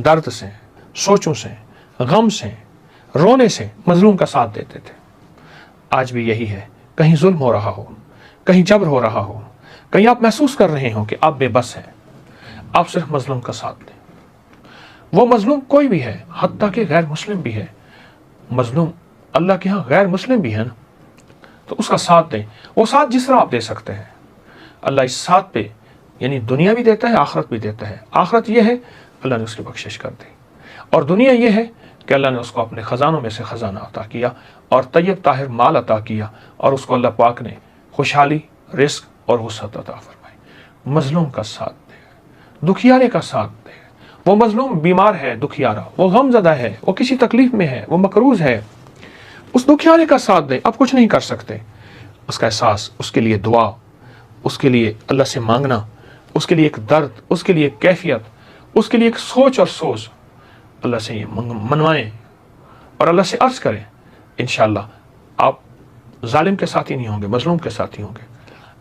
درد سے، سوچوں سے، غم سے، رونے سے مظلوم کا ساتھ دیتے تھے۔ آج بھی یہی ہے، کہیں ظلم ہو رہا ہو، کہیں جبر ہو رہا ہو، کہیں آپ محسوس کر رہے ہوں کہ آپ بے بس ہیں، آپ صرف مظلوم کا ساتھ دیں۔ وہ مظلوم کوئی بھی ہے، حتیٰ کہ غیر مسلم بھی ہے، مظلوم اللہ کے ہاں غیر مسلم بھی ہے نا، تو اس کا ساتھ دیں۔ وہ ساتھ جس طرح آپ دے سکتے ہیں، اللہ اس ساتھ پہ یعنی دنیا بھی دیتا ہے، آخرت بھی دیتا ہے۔ آخرت یہ ہے اللہ نے اس کی بخشش کر دی، اور دنیا یہ ہے کہ اللہ نے اس کو اپنے خزانوں میں سے خزانہ عطا کیا اور طیب طاہر مال عطا کیا، اور اس کو اللہ پاک نے خوشحالی، رزق اور وسعت عطا فرمائی۔ مظلوم کا ساتھ دے، دکھیارے کا ساتھ دے۔ وہ مظلوم بیمار ہے، دکھیارا، وہ غم زدہ ہے، وہ کسی تکلیف میں ہے، وہ مقروض ہے، اس دکھیارے کا ساتھ دیں۔ آپ کچھ نہیں کر سکتے، اس کا احساس، اس کے لیے دعا، اس کے لیے اللہ سے مانگنا، اس کے لیے ایک درد، اس کے لیے ایک کیفیت، اس کے لیے ایک سوچ اور سوز، اللہ سے یہ منوائیں اور اللہ سے عرض کریں۔ انشاءاللہ آپ ظالم کے ساتھی نہیں ہوں گے، مظلوم کے ساتھی ہوں گے،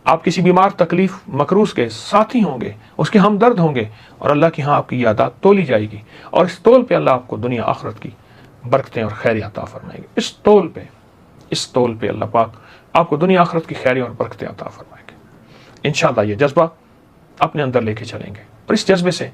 آپ کسی بیمار، تکلیف، مقروض کے ساتھی ہوں گے، اس کے ہمدرد ہوں گے، اور اللہ کی ہاں آپ کی یادات تولی جائے گی، اور اس تول پہ اللہ آپ کو دنیا آخرت کی برکتیں اور خیریت عطا فرمائے گی۔ اس تول پہ اللہ پاک آپ کو دنیا آخرت کی خیریت اور برکتیں عطا فرمائے گے۔ انشاءاللہ یہ جذبہ اپنے اندر لے کے چلیں گے، اور اس جذبے سے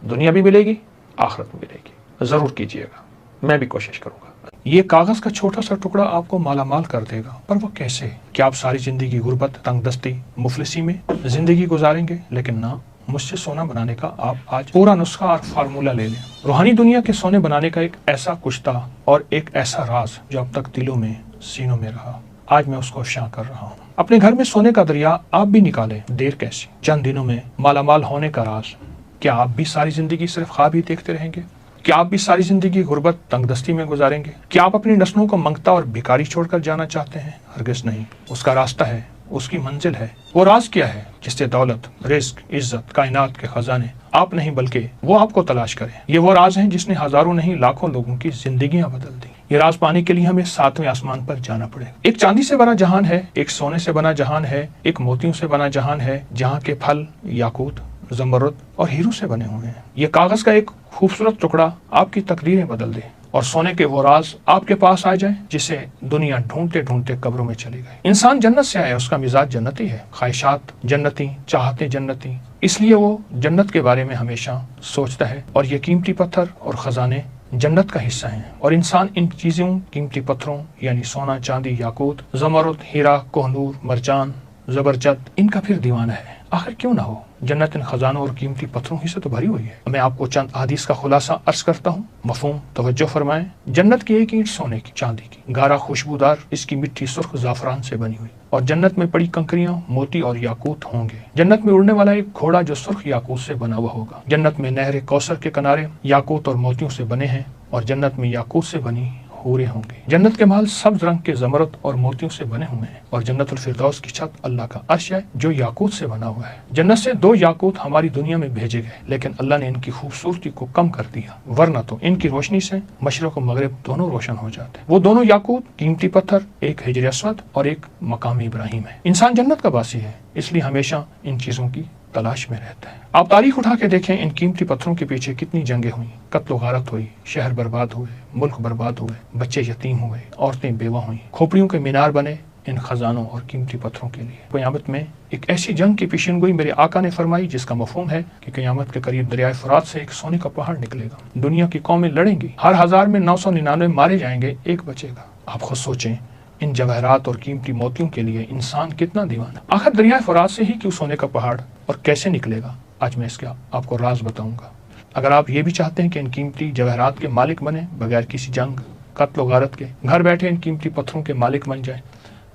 دنیا بھی ملے گی، آخرت بھی ملے گی۔ ضرور کیجئے گا، میں بھی کوشش کروں گا۔ یہ کاغذ کا چھوٹا سا ٹکڑا آپ کو مالا مال کر دے گا، پر وہ کیسے؟ کیا آپ ساری زندگی غربت، تنگ دستی، مفلسی میں زندگی گزاریں گے؟ لیکن نہ، مجھ سے سونا بنانے کا آپ آج پورا نسخہ اور فارمولہ لے لیں۔ روحانی دنیا کے سونے بنانے کا ایک ایسا کچھ تھا اور ایک ایسا راز جو اب تک دلوں میں، سینوں میں رہا، آج میں اس کو افشاں کر رہا ہوں۔ اپنے گھر میں سونے کا دریا آپ بھی نکالیں، دیر کیسی؟ چند دنوں میں مالا مال ہونے کا راز۔ کیا آپ بھی ساری زندگی صرف خواب ہی دیکھتے رہیں گے؟ کیا آپ بھی ساری زندگی غربت، تنگ دستی میں گزاریں گے؟ کیا آپ اپنی نسلوں کو منگتا اور بھکاری چھوڑ کر جانا چاہتے ہیں؟ ہرگز نہیں۔ اس کا راستہ ہے، اس کی منزل ہے۔ وہ راز کیا ہے جس سے دولت، رزق، عزت، کائنات کے خزانے آپ نہیں بلکہ وہ آپ کو تلاش کریں؟ یہ وہ راز ہیں جس نے ہزاروں نہیں لاکھوں لوگوں کی زندگیاں بدل دی۔ یہ راز پانے کے لیے ہمیں 7ویں آسمان پر جانا پڑے گا۔ ایک چاندی سے بنا جہان ہے، ایک سونے سے بنا جہان ہے، ایک موتیوں سے بنا جہان ہے، جہاں کے پھل یاقوت، زمرد اور ہیروں سے بنے ہوئے ہیں۔ یہ کاغذ کا ایک خوبصورت ٹکڑا آپ کی تقدیریں بدل دے، اور سونے کے وہ راز آپ کے پاس آ جائیں جسے دنیا ڈھونڈتے ڈھونڈتے قبروں میں چلی گئی۔ انسان جنت سے آیا، اس کا مزاج جنتی ہے، خواہشات جنتی، چاہتے جنتی، اس لیے وہ جنت کے بارے میں ہمیشہ سوچتا ہے، اور یہ قیمتی پتھر اور خزانے جنت کا حصہ ہیں، اور انسان ان چیزوں، قیمتی پتھروں یعنی سونا، چاندی، یاقوت، زمرد، ہیرا، کوہنور، مرجان، زبرجد، ان کا پھر دیوانہ ہے۔ آخر کیوں نہ ہو؟ جنت ان خزانوں اور قیمتی پتھروں ہی سے تو بھری ہوئی ہے۔ میں آپ کو چند احادیث کا خلاصہ عرض کرتا ہوں، مفہوم توجہ فرمائیں۔ جنت کی ایک اینٹ سونے کی، چاندی کی، گارا خوشبودار، اس کی مٹی سرخ زعفران سے بنی ہوئی، اور جنت میں پڑی کنکریاں موتی اور یاقوت ہوں گے۔ جنت میں اڑنے والا ایک گھوڑا جو سرخ یاقوت سے بنا ہوا ہوگا۔ جنت میں نہر کوثر کے کنارے یاقوت اور موتیوں سے بنے ہیں، اور جنت میں یاقوت سے بنی حوریں ہوں گے۔ جنت کے محل سبز رنگ کے زمرد اور موتیوں سے بنے ہوئے ہیں، اور جنت الفردوس کی چھت اللہ کا عرش ہے جو یاقوت سے بنا ہوا ہے۔ جنت سے 2 یاقوت ہماری دنیا میں بھیجے گئے، لیکن اللہ نے ان کی خوبصورتی کو کم کر دیا، ورنہ تو ان کی روشنی سے مشرق و مغرب دونوں روشن ہو جاتے ہیں۔ وہ دونوں یاقوت، قیمتی پتھر، ایک حجر اسود اور ایک مقام ابراہیم ہے۔ انسان جنت کا باسی ہے، اس لیے ہمیشہ ان چیزوں کی تلاش میں رہتا ہے۔ آپ تاریخ اٹھا کے دیکھیں، ان قیمتی پتھروں کے پیچھے کتنی جنگیں ہوئیں، قتل و غارت ہوئی، شہر برباد ہوئے، ملک برباد ہوئے، بچے یتیم ہوئے، عورتیں بیوہ ہوئیں، کھوپڑیوں کے مینار بنے ان خزانوں اور قیمتی پتھروں کے لیے۔ قیامت میں ایک ایسی جنگ کی پیشین گوئی میرے آقا نے فرمائی جس کا مفہوم ہے کہ قیامت کے قریب دریائے فرات سے ایک سونے کا پہاڑ نکلے گا، دنیا کی قومیں لڑیں گی، ہر 1000 میں 999 مارے جائیں گے، ایک بچے گا۔ آپ خود سوچیں، ان جواہرات اور قیمتی موتیوں کے لیے انسان کتنا دیوانہ۔ آخر دریائے فرات سے ہی کیوں سونے کا پہاڑ، اور کیسے نکلے گا؟ آج میں اس کا آپ کو راز بتاؤں گا۔ اگر آپ یہ بھی چاہتے ہیں کہ ان قیمتی جواہرات کے مالک بنے بغیر کسی جنگ، قتل و غارت کے، گھر بیٹھے ان قیمتی پتھروں کے مالک بن جائیں،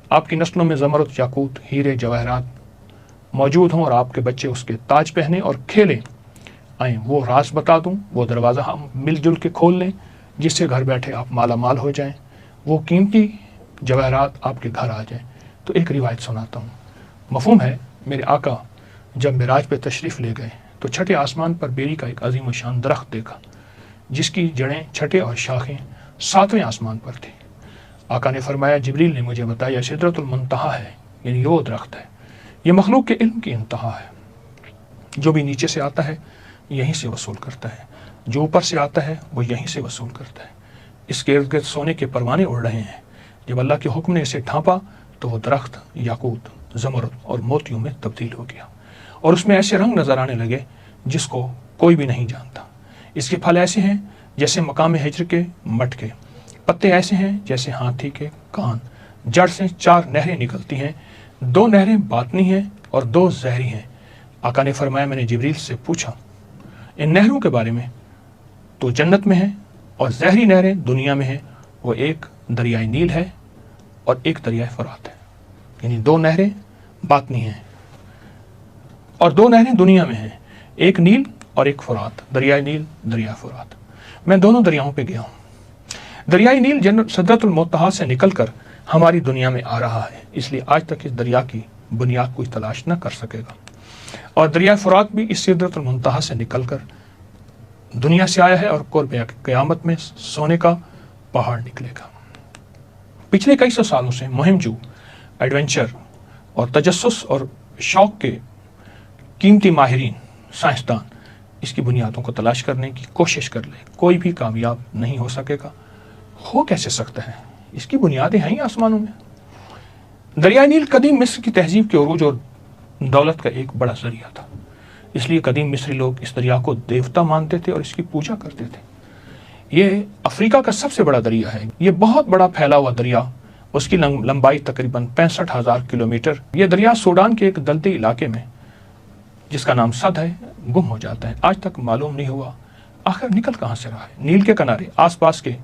آپ کی نسلوں میں زمرد، یاقوت، ہیرے، جواہرات موجود ہوں، اور آپ کے بچے اس کے تاج پہنیں اور کھیلیں، آئیں وہ راز بتا دوں، وہ دروازہ ہم مل جل کے کھول لیں جس سے گھر بیٹھے آپ مالا مال ہو جائیں، وہ قیمتی جواہرات آپ کے گھر آ جائیں۔ تو ایک روایت سناتا ہوں، مفہوم ہے، میرے آقا جب معراج پہ تشریف لے گئے تو چھٹے آسمان پر بیری کا ایک عظیم و شان درخت دیکھا جس کی جڑیں، چھٹے اور شاخیں 7ویں آسمان پر تھی۔ آقا نے فرمایا، جبریل نے مجھے بتایا سدرۃ المنتہا ہے، یعنی وہ درخت ہے، یہ مخلوق کے علم کی انتہا ہے، جو بھی نیچے سے آتا ہے یہیں سے وصول کرتا ہے۔ جو اوپر سے آتا ہے وہ یہیں سے وصول کرتا ہے۔ اس کے ارد گرد سونے کے پروانے اڑ رہے ہیں۔ جب اللہ کے حکم نے اسے ڈھانپا تو وہ درخت یاقوت، زمرد اور موتیوں میں تبدیل ہو گیا، اور اس میں ایسے رنگ نظر آنے لگے جس کو کوئی بھی نہیں جانتا۔ اس کے پھل ایسے ہیں جیسے مقام ہجر کے مٹکے، پتے ایسے ہیں جیسے ہاتھی کے کان، جڑ سے 4 نہریں نکلتی ہیں، 2 نہریں باطنی ہیں اور 2 زہری ہیں۔ آقا نے فرمایا، میں نے جبریل سے پوچھا ان نہروں کے بارے میں، تو جنت میں ہیں، اور زہری نہریں دنیا میں ہیں، وہ ایک دریائے نیل ہے اور ایک دریائے فرات ہے۔ یعنی 2 نہریں باطنی ہیں اور 2 نہریں دنیا میں ہیں، ایک نیل اور ایک فرات، دریائے نیل، دریائے فرات۔ میں دونوں دریاؤں پہ گیا ہوں۔ دریائے نیل سدرۃ المنتہا سے نکل کر ہماری دنیا میں آ رہا ہے، اس لیے آج تک اس دریا کی بنیاد کوئی تلاش نہ کر سکے گا، اور دریائے فرات بھی اس سدرۃ المنتہا سے نکل کر دنیا سے آیا ہے، اور قرب قیامت میں سونے کا پہاڑ نکلے گا۔ پچھلے کئی سو سالوں سے مہم جو ایڈونچر اور تجسس اور شوق کے قیمتی ماہرین، سائنسدان اس کی بنیادوں کو تلاش کرنے کی کوشش کر لے، کوئی بھی کامیاب نہیں ہو سکے گا۔ ہو کیسے سکتا ہے؟ اس کی بنیادیں ہیں ہی آسمانوں میں۔ دریائے نیل قدیم مصر کی تہذیب کے عروج اور دولت کا ایک بڑا ذریعہ تھا، اس لیے قدیم مصری لوگ اس دریا کو دیوتا مانتے تھے اور اس کی پوجا کرتے تھے۔ یہ افریقہ کا سب سے بڑا دریا ہے، یہ بہت بڑا پھیلا ہوا دریا، اس کی لمبائی تقریباً 65,000 کلومیٹر۔ یہ دریا سوڈان کے ایک دلدلی علاقے میں جس کا نام صد ہے گم ہو جاتا ہے، آج تک معلوم نہیں ہوا آخر نکل کہاں سے رہا ہے۔ نیل کے کنارے آس پاس کے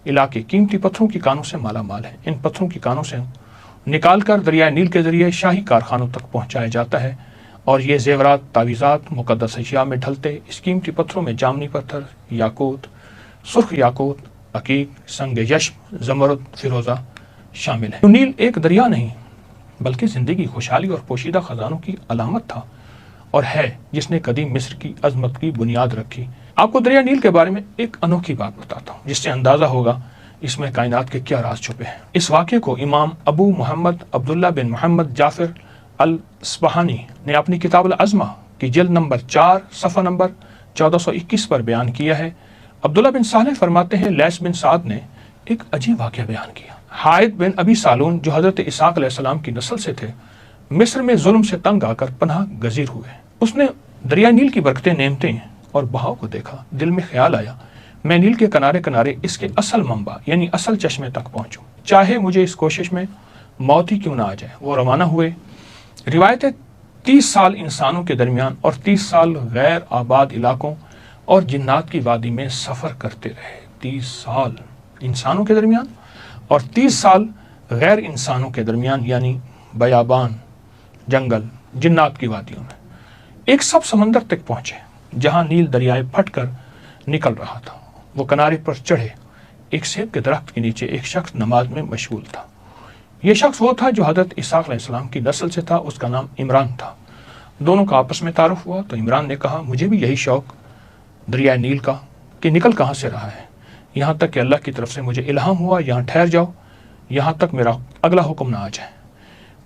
علاقے قیمتی پتھروں کی کانوں سے مالا مال ہیں، ان پتھروں کی کانوں سے نکال کر دریائے نیل کے ذریعے شاہی کارخانوں تک پہنچایا جاتا ہے، اور یہ زیورات، تعویذات، مقدس اشیاء میں ڈھلتے اس قیمتی پتھروں میں جامنی پتھر، یاقوت، سرخ یاقوت، عقیق، سنگ یشم، زمرد، فیروزہ شامل ہیں۔ نیل ایک دریا نہیں بلکہ زندگی، خوشحالی اور پوشیدہ خزانوں کی علامت تھا اور ہے، جس نے قدیم مصر کی عظمت کی بنیاد رکھی۔ آپ کو دریا نیل کے بارے میں ایک انوکھی بات بتاتا ہوں جس سے اندازہ ہوگا اس میں کائنات کے کیا راز چھپے ہیں۔ اس واقعے کو امام ابو محمد عبداللہ بن محمد جعفر الاصبہانی نے اپنی کتاب العظمہ کی جلد نمبر 4 صفحہ نمبر 1421 پر بیان کیا ہے۔ عبداللہ بن صالح فرماتے ہیں، لیث بن سعد نے ایک عجیب واقعہ بیان کیا۔ حائد بن ابی سالون جو حضرت اسحاق علیہ السلام کی نسل سے تھے، مصر میں ظلم سے تنگ آ کر پناہ گزیر ہوئے۔ اس نے دریا نیل کی برکتیں، نعمتیں اور بہاؤ کو دیکھا، دل میں خیال آیا میں نیل کے کنارے کنارے اس کے اصل منبع یعنی اصل چشمے تک پہنچوں، چاہے مجھے اس کوشش میں موت ہی کیوں نہ آ جائے۔ وہ روانہ ہوئے۔ روایت 30 سال انسانوں کے درمیان اور 30 سال غیر آباد علاقوں اور جنات کی وادی میں سفر کرتے رہے۔ 30 سال انسانوں کے درمیان اور 30 سال غیر انسانوں کے درمیان، یعنی بیابان، جنگل، جنات کی وادیوں میں۔ ایک سب سمندر تک پہنچے جہاں نیل دریائے پھٹ کر نکل رہا تھا۔ وہ کنارے پر چڑھے، ایک سیب کے درخت کے نیچے ایک شخص نماز میں مشغول تھا۔ یہ شخص وہ تھا جو حضرت اسحاق علیہ السلام کی نسل سے تھا، اس کا نام عمران تھا۔ دونوں کا آپس میں تعارف ہوا تو عمران نے کہا، مجھے بھی یہی شوق دریائے نیل کا کہ نکل کہاں سے رہا ہے، یہاں تک کہ اللہ کی طرف سے مجھے الہام ہوا یہاں ٹھہر جاؤ، یہاں تک میرا اگلا حکم نہ آ جائے۔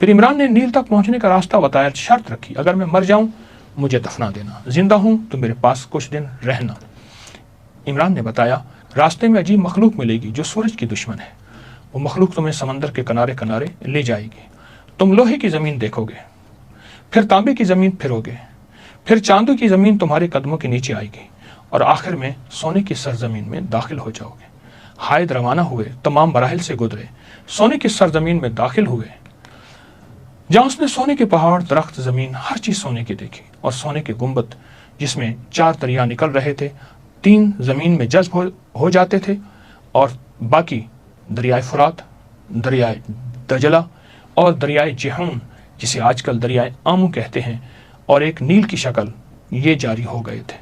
پھر عمران نے نیل تک پہنچنے کا راستہ بتایا، شرط رکھی اگر میں مر جاؤں مجھے دفنا دینا، زندہ ہوں تو میرے پاس کچھ دن رہنا۔ عمران نے بتایا، راستے میں عجیب مخلوق ملے گی جو سورج کی دشمن ہے، وہ مخلوق تمہیں سمندر کے کنارے کنارے لے جائے گی، تم لوہے کی زمین دیکھو گے، پھر تانبے کی زمین پھرو گے، پھر چاندو کی زمین تمہارے قدموں کے نیچے آئے گی، اور آخر میں سونے کی سرزمین میں داخل ہو جاؤ گے۔ حائد روانہ ہوئے، تمام مراحل سے گزرے، سونے کی سرزمین میں داخل ہوئے جہاں اس نے سونے کے پہاڑ، درخت، زمین، ہر چیز سونے کی دیکھی، اور سونے کے گنبد جس میں 4 دریا نکل رہے تھے، 3 زمین میں جذب ہو جاتے تھے، اور باقی دریائے فرات، دریائے دجلہ اور دریائے جہون جسے آج کل دریائے آمو کہتے ہیں، اور ایک نیل کی شکل، یہ جاری ہو گئے تھے۔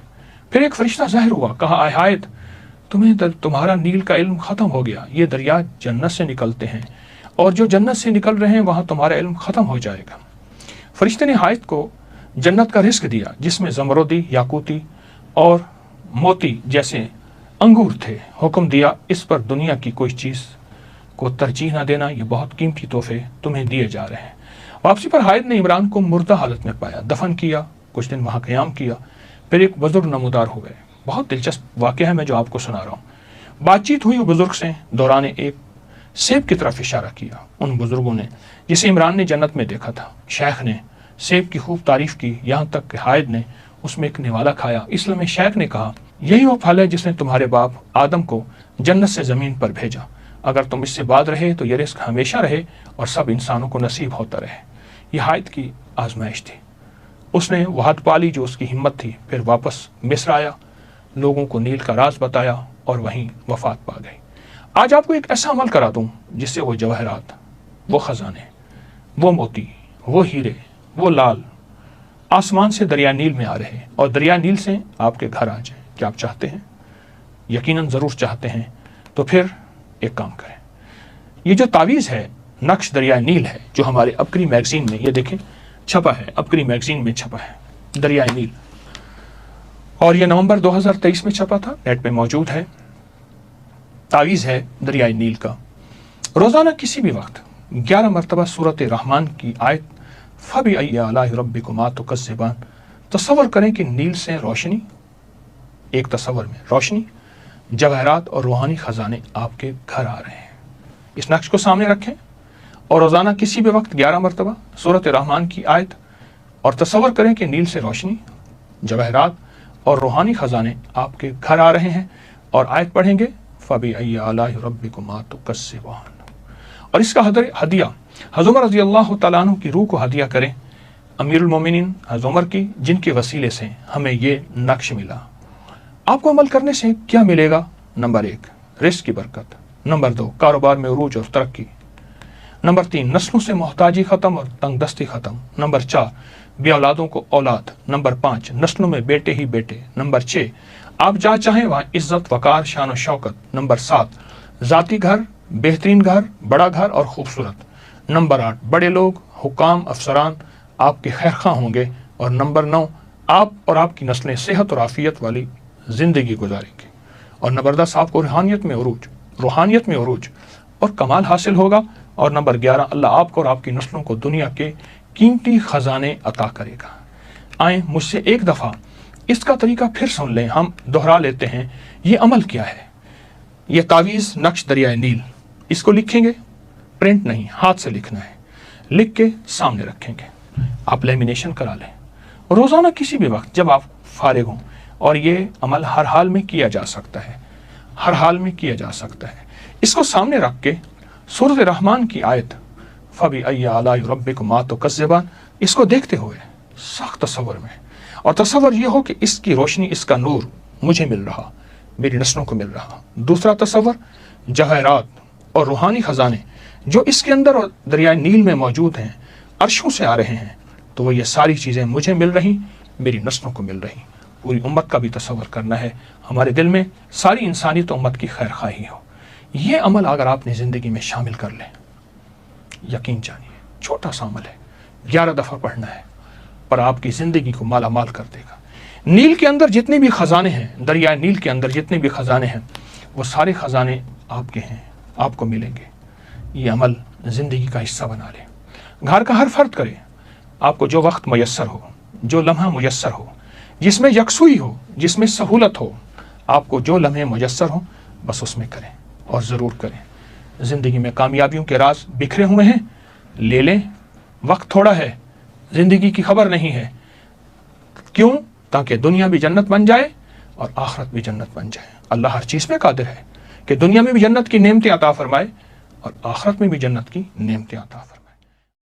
پھر ایک فرشتہ ظاہر ہوا، کہا، اے حائد تمہارا نیل کا علم ختم ہو گیا، یہ دریا جنت سے نکلتے ہیں، اور جو جنت سے نکل رہے ہیں وہاں تمہارا علم ختم ہو جائے گا۔ فرشتے نے حائد کو جنت کا رزق دیا جس میں زمردی، یاقوتی اور موتی جیسے انگور تھے۔ حکم دیا، اس پر دنیا کی کوئی چیز کو ترجیح نہ دینا، یہ بہت قیمتی تحفے تمہیں دیے جا رہے ہیں۔ واپسی پر حائد نے عمران کو مردہ حالت میں پایا، دفن کیا، کچھ دن وہاں قیام کیا، پھر ایک بزرگ نمودار ہو گئے۔ بہت دلچسپ واقعہ ہے میں جو آپ کو سنا رہا ہوں۔ بات چیت ہوئی بزرگ سے، دوران ایک سیب کی طرف اشارہ کیا ان بزرگوں نے جسے عمران نے جنت میں دیکھا تھا۔ شیخ نے سیب کی خوب تعریف کی، یہاں تک کہ حائد نے اس میں ایک نوالا کھایا۔ اس لیے شیخ نے کہا یہی وہ پھل ہے جس نے تمہارے باپ آدم کو جنت سے زمین پر بھیجا، اگر تم اس سے بعد رہے تو یہ رزق ہمیشہ رہے اور سب انسانوں کو نصیب ہوتا رہے۔ یہ حائد کی آزمائش تھی، اس نے وہ حد پالی جو اس کی ہمت تھی، پھر واپس مصر آیا، لوگوں کو نیل کا راز بتایا اور وہیں وفات پا گئی۔ آج آپ کو ایک ایسا عمل کرا دوں جس سے وہ جواہرات، وہ خزانے، وہ موتی، وہ ہیرے، وہ لال آسمان سے دریا نیل میں آ رہے اور دریا نیل سے آپ کے گھر آ جائیں۔ کیا آپ چاہتے ہیں؟ یقیناً ضرور چاہتے ہیں۔ تو پھر ایک کام کریں، یہ جو تعویذ ہے نقش دریا نیل ہے جو ہمارے ابکری میگزین میں، یہ دیکھیں چھپا ہے، ابکری میگزین میں چھپا ہے دریا نیل، اور یہ نومبر 2023 میں چھپا تھا، نیٹ پہ موجود ہے۔ تعویذ ہے دریائے نیل کا۔ روزانہ کسی بھی وقت 11 مرتبہ سورۃ رحمان کی آیت فَبِأَيِّ آلَاءِ رَبِّكُمَا تُكَذِّبَانِ، تصور کریں کہ نیل سے روشنی، ایک تصور میں روشنی، جواہرات اور روحانی خزانے آپ کے گھر آ رہے ہیں۔ اس نقش کو سامنے رکھیں اور روزانہ کسی بھی وقت 11 مرتبہ سورۃ رحمان کی آیت، اور تصور کریں کہ نیل سے روشنی، جواہرات اور روحانی خزانے آپ کے گھر آ رہے ہیں، اور آیت پڑھیں گے فَبِأَيِّ آلَاءِ رَبِّكُمَا تُكَذِّبَانِ، اور اس کا ہدیہ حضرت عمر رضی اللہ تعالیٰ عنہ کی روح کو ہدیہ کریں، امیر المومنین حضرت عمر کی، جن کے وسیلے سے ہمیں یہ نقش ملا۔ آپ کو عمل کرنے سے کیا ملے گا؟ نمبر 1 رزق کی برکت، نمبر 2 کاروبار میں عروج اور ترقی، نمبر 3 نسلوں سے محتاجی ختم اور تنگ دستی ختم، نمبر 4 بے اولادوں کو اولاد، نمبر 5 نسلوں میں بیٹے ہی بیٹے، نمبر 6 آپ جہاں چاہیں وہاں عزت وقار شان و شوکت، نمبر 7 ذاتی گھر، بہترین گھر، بڑا گھر اور خوبصورت، نمبر 8 بڑے لوگ، حکام، افسران آپ کے خیرخواہ ہوں گے، اور نمبر 9 آپ اور آپ کی نسلیں صحت اور عافیت والی زندگی گزاریں گے، اور نمبر 10 آپ کو روحانیت میں عروج اور کمال حاصل ہوگا، اور نمبر 11 اللہ آپ کو اور آپ کی نسلوں کو دنیا کے قیمتی خزانے عطا کرے گا۔ آئیں مجھ سے ایک دفعہ اس کا طریقہ پھر سن لیں، ہم دہرا لیتے ہیں یہ عمل کیا ہے۔ یہ تعویذ نقش دریائے نیل، اس کو لکھیں گے، پرنٹ نہیں، ہاتھ سے لکھنا ہے، لکھ کے سامنے رکھیں گے، آپ لیمینیشن کرا لیں روزانہ کسی بھی وقت جب آپ فارغ ہوں، اور یہ عمل ہر حال میں کیا جا سکتا ہے، ہر حال میں کیا جا سکتا ہے۔ اس کو سامنے رکھ کے سورۃ رحمان کی آیت فَبِأَيِّ آلَاءِ رَبِّكُمَا تُكَذِّبَانِ، اس کو دیکھتے ہوئے سخت تصور میں، اور تصور یہ ہو کہ اس کی روشنی، اس کا نور مجھے مل رہا، میری نسلوں کو مل رہا۔ دوسرا تصور جواہرات اور روحانی خزانے جو اس کے اندر اور دریائے نیل میں موجود ہیں، عرشوں سے آ رہے ہیں، تو وہ یہ ساری چیزیں مجھے مل رہی، میری نسلوں کو مل رہی۔ پوری امت کا بھی تصور کرنا ہے، ہمارے دل میں ساری انسانیت و امت کی خیر خواہی ہو۔ یہ عمل اگر آپ نے زندگی میں شامل کر لیں، یقین جانیے چھوٹا سا عمل ہے، 11 دفعہ پڑھنا ہے، پر آپ کی زندگی کو مالا مال کر دے گا۔ نیل کے اندر جتنے بھی خزانے ہیں، دریائے نیل کے اندر جتنے بھی خزانے ہیں، وہ سارے خزانے آپ کے ہیں، آپ کو ملیں گے۔ یہ عمل زندگی کا حصہ بنا لیں، گھر کا ہر فرد کرے، آپ کو جو وقت میسر ہو، جو لمحہ میسر ہو، جس میں یکسوئی ہو، جس میں سہولت ہو، آپ کو جو لمحے میسر ہوں بس اس میں کریں، اور ضرور کریں۔ زندگی میں کامیابیوں کے راز بکھرے ہوئے ہیں، لے لیں، وقت تھوڑا ہے، زندگی کی خبر نہیں ہے، کیوں؟ تاکہ دنیا بھی جنت بن جائے اور آخرت بھی جنت بن جائے۔ اللہ ہر چیز پہ قادر ہے کہ دنیا میں بھی جنت کی نعمتیں عطا فرمائے اور آخرت میں بھی جنت کی نعمتیں عطا فرمائے۔